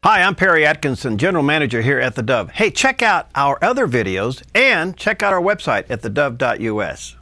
Hi, I'm Perry Atkinson, General Manager here at theDove. Hey, check out our other videos and check out our website at thedove.us.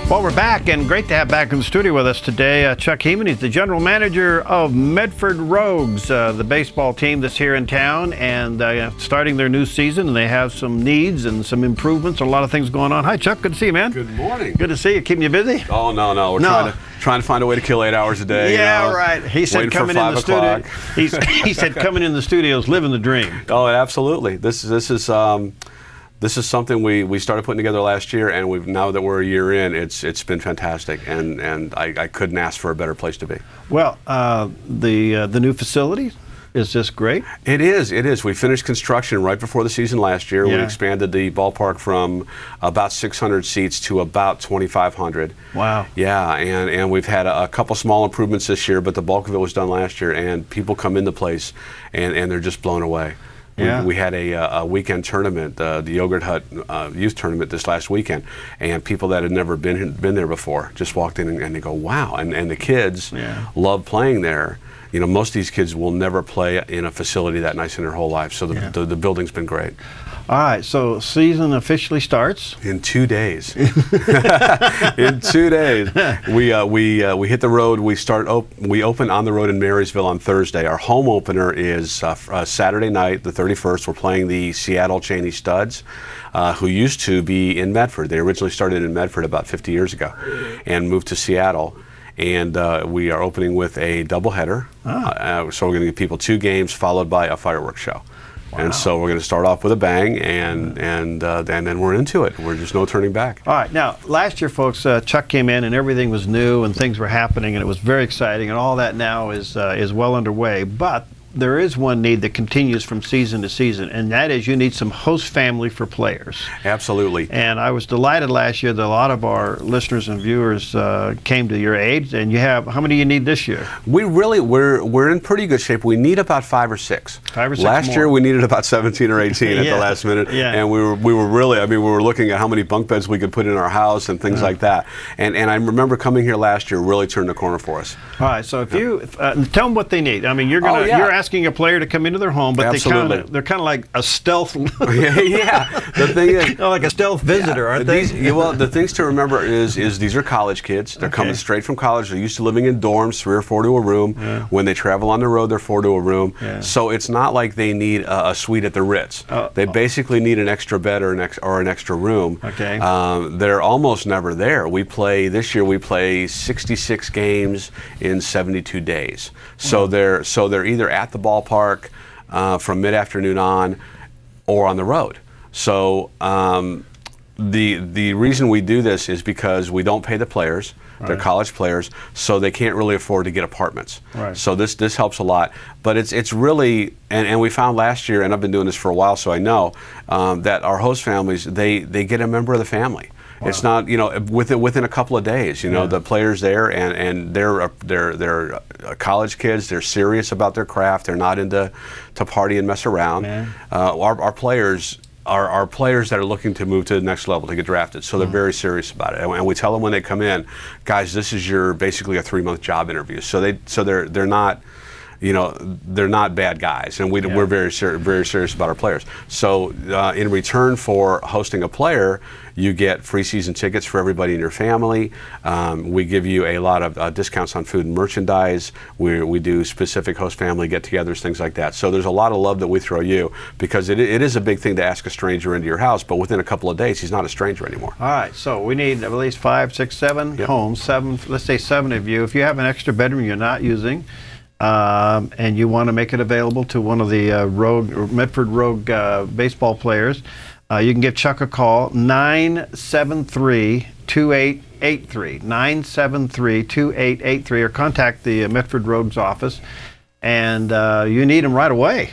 Well, we're back, and great to have back in the studio with us today Chuck Heeman. He's the General Manager of Medford Rogues, the baseball team that's here in town and starting their new season, and they have some needs and some improvements, a lot of things going on. Hi, Chuck. Good to see you, man. Good morning. Good to see you. Keeping you busy? Oh, no. We're trying to find a way to kill 8 hours a day. Yeah, right. He said coming in the studio. He said coming in the studio is living the dream. Oh, absolutely. This is something we started putting together last year, and now that we're a year in, it's been fantastic, and I couldn't ask for a better place to be. Well, the new facility is just great. It is. We finished construction right before the season last year. Yeah. We expanded the ballpark from about 600 seats to about 2,500. Wow. Yeah, and we've had a couple small improvements this year, but the bulk of it was done last year, and people come in the place, and they're just blown away. Yeah. We had a weekend tournament, the Yogurt Hut youth tournament this last weekend, and people that had never been there before just walked in and they go, wow, and the kids love playing there. You know, most of these kids will never play in a facility that nice in their whole life, so the building's been great. All right, so season officially starts in 2 days. In 2 days, we hit the road. We open on the road in Marysville on Thursday. Our home opener is Saturday night, the 31st. We're playing the Seattle Cheney Studs, who used to be in Medford. They originally started in Medford about 50 years ago, and moved to Seattle. And we are opening with a doubleheader. So we're going to give people 2 games followed by a fireworks show. Wow. And so we're going to start off with a bang, and then we're into it. We're just no turning back. All right. Now, last year, folks, Chuck came in and everything was new and things were happening and it was very exciting, and all that now is well underway. But there is one need that continues from season to season, and that is you need some host family for players. Absolutely. And I was delighted last year that a lot of our listeners and viewers came to your aid. And you have, how many do you need this year? We're in pretty good shape. We need about 5 or 6. 5 or 6 Last year we needed about 17 or 18 at the last minute, and we were really, we were looking at how many bunk beds we could put in our house and things like that. And I remember coming here last year really turned the corner for us. All right. So if you tell them what they need. I mean, you're asking a player to come into their home, but they're kind of like a stealth. The thing is, like a stealth visitor, aren't they? The things to remember is these are college kids. They're coming straight from college. They're used to living in dorms, 3 or 4 to a room. When they travel on the road, they're 4 to a room. So it's not like they need a suite at the Ritz. They basically need an extra bed or an extra room. Okay. They're almost never there. This year we play 66 games in 72 days. So they're either at the ballpark from mid-afternoon on, or on the road. So the reason we do this is because we don't pay the players. They're college players, so they can't really afford to get apartments. So this helps a lot. But it's really, and we found last year, and I've been doing this for a while, so I know that our host families, they get a member of the family. Wow. It's not, within a couple of days, the players there, and they're college kids. They're serious about their craft. They're not into party and mess around. Our players are players that are looking to move to the next level, to get drafted. So they're very serious about it. And we tell them when they come in, guys, this is basically a 3-month job interview. So they're not, they're not bad guys, and we're very serious about our players. So in return for hosting a player, you get free season tickets for everybody in your family. We give you a lot of discounts on food and merchandise. We do specific host family get-togethers, things like that. So there's a lot of love that we throw you, because it is a big thing to ask a stranger into your house, but within a couple of days, he's not a stranger anymore. All right, so we need at least 5, 6, 7 homes. 7, let's say 7 of you. If you have an extra bedroom you're not using, and you want to make it available to one of the Medford Rogue baseball players, you can give Chuck a call, 973-2883, 973-2883, or contact the Medford Rogues office, and you need them right away.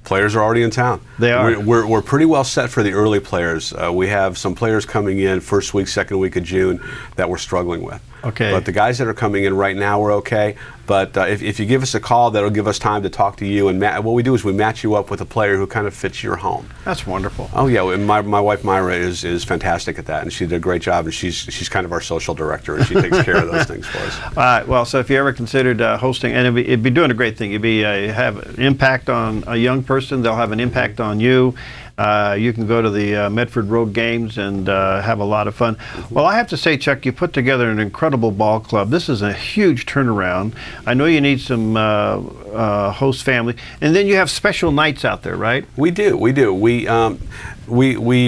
Players are already in town. They are. We're pretty well set for the early players. We have some players coming in first week, second week of June that we're struggling with. Okay. But the guys that are coming in right now are okay. But if you give us a call, that'll give us time to talk to you. And what we do is we match you up with a player who kind of fits your home. That's wonderful. Oh yeah, and my wife Myra is fantastic at that, and she did a great job. And she's kind of our social director, and she takes care of those things for us. All right. Well, so if you ever considered hosting, and it'd be doing a great thing. You'd be have an impact on a young person. They'll have an impact on you. You can go to the Medford Rogue games and have a lot of fun. Well, I have to say, Chuck, you put together an incredible ball club. This is a huge turnaround. I know you need some host family, and then you have special nights out there, right? We do. We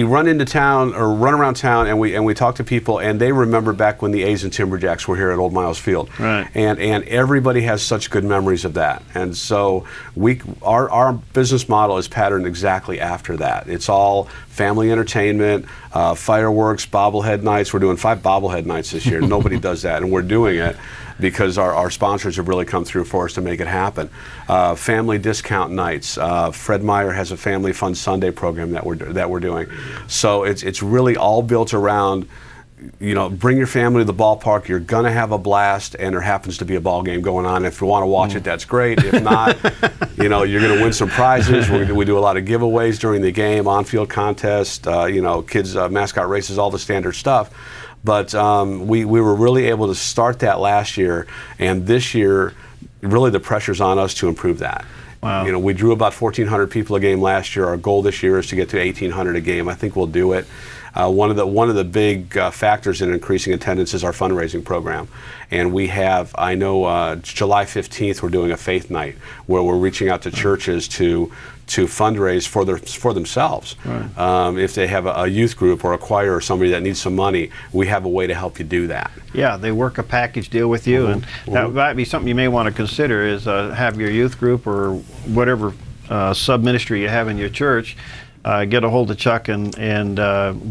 run into town or run around town, and we talk to people, and they remember back when the A's and Timberjacks were here at Old Miles Field, right? And everybody has such good memories of that, and so our business model is patterned exactly after that. It's all family entertainment, fireworks, bobblehead nights. We're doing 5 bobblehead nights this year. Nobody does that, and we're doing it because our sponsors have really come through for us to make it happen. Family discount nights. Fred Meyer has a Family Fun Sunday program that we're doing. So it's really all built around, you know, bring your family to the ballpark. You're gonna have a blast, and there happens to be a ball game going on. If you want to watch it, that's great. If not, you know, you're gonna win some prizes. We do a lot of giveaways during the game, on-field contest, you know, kids mascot races, all the standard stuff. But we were really able to start that last year, and this year, really the pressure's on us to improve that. Wow. You know, we drew about 1,400 people a game last year. Our goal this year is to get to 1,800 a game. I think we'll do it. One of the big factors in increasing attendance is our fundraising program, and we have, I know, July 15th we're doing a faith night where we're reaching out to churches to fundraise for themselves. Right. If they have a youth group or a choir or somebody that needs some money, we have a way to help you do that. Yeah, they work a package deal with you, and that might be something you may want to consider is have your youth group or whatever sub-ministry you have in your church get a hold of Chuck and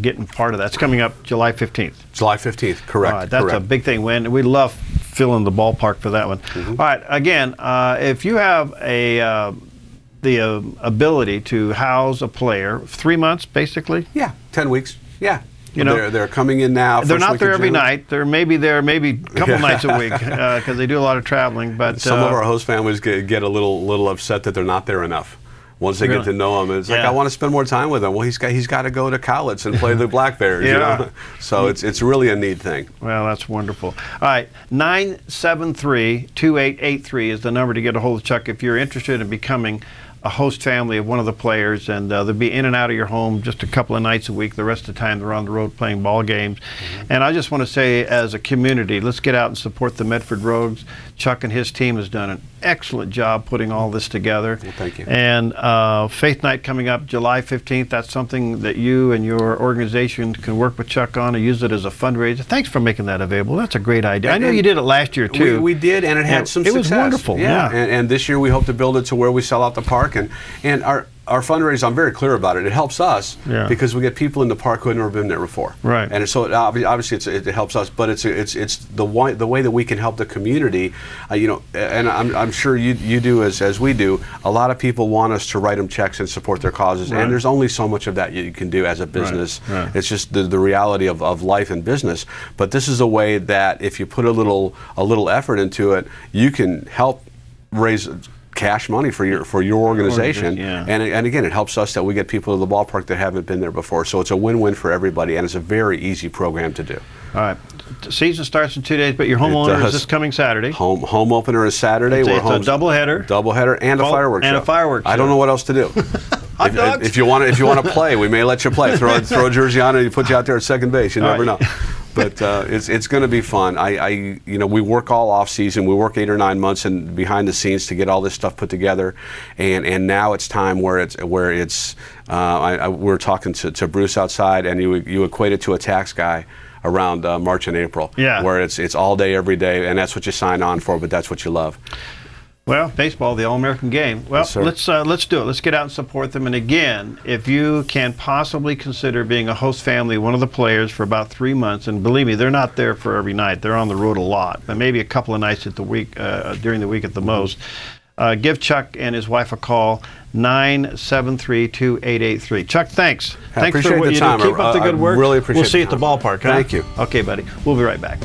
getting part of that. It's coming up July 15th. July 15th, correct. That's correct. a big thing. We love filling the ballpark for that one. All right, again, if you have the ability to house a player, 3 months basically? Yeah, 10 weeks, yeah. You know, they're coming in now. They're not there every night. They're maybe there a couple nights a week because they do a lot of traveling. But some of our host families get a little upset that they're not there enough. Once they get to know him, it's like, I want to spend more time with him. Well, he's got to go to college and play the Black Bears. You know? So it's really a neat thing. Well, that's wonderful. All right, 973-2883 is the number to get a hold of Chuck if you're interested in becoming a host family of one of the players, and they'll be in and out of your home just a couple of nights a week. The rest of the time they're on the road playing ball games. And I just want to say, as a community, let's get out and support the Medford Rogues. Chuck and his team has done an excellent job putting all this together. Well, thank you. And Faith Night coming up July 15th. That's something that you and your organization can work with Chuck on and use it as a fundraiser. Thanks for making that available. That's a great idea. I know you did it last year too. We did, and it had some success. It was wonderful. Yeah. And this year we hope to build it to where we sell out the park, and our fundraiser, I'm very clear about it. It helps us because we get people in the park who have never been there before. Right. And so obviously it helps us, but it's the way that we can help the community. You know, and I'm sure you do as we do. A lot of people want us to write them checks and support their causes, and there's only so much of that you can do as a business. Right. It's just the reality of life and business. But this is a way that if you put a little effort into it, you can help raise cash money for your organization, and again, it helps us that we get people to the ballpark that haven't been there before. So it's a win-win for everybody, and it's a very easy program to do. All right, the season starts in 2 days, but your home opener is this coming Saturday. Home opener is Saturday. It's a doubleheader, and a fireworks show. A fireworks show. I don't know what else to do. If you want to play, we may let you play. Throw a jersey on and put you out there at second base. You never know. But it's going to be fun. You know, we work all off season. We work 8 or 9 months and behind the scenes to get all this stuff put together, and now it's time where we were talking to Bruce outside, and you equate it to a tax guy around March and April, where it's all day every day, and that's what you sign on for, but that's what you love. Well, baseball, the all-American game. Well, yes, let's do it. Let's get out and support them. And again, if you can possibly consider being a host family, one of the players for about 3 months, and believe me, they're not there for every night. They're on the road a lot, but maybe a couple of nights at the week during the week at the most. Give Chuck and his wife a call, 973-2883. Chuck, thanks. Thanks for what you do. Keep up the good work. Really appreciate it. We'll see you at the ballpark. Thank you. Okay, buddy. We'll be right back.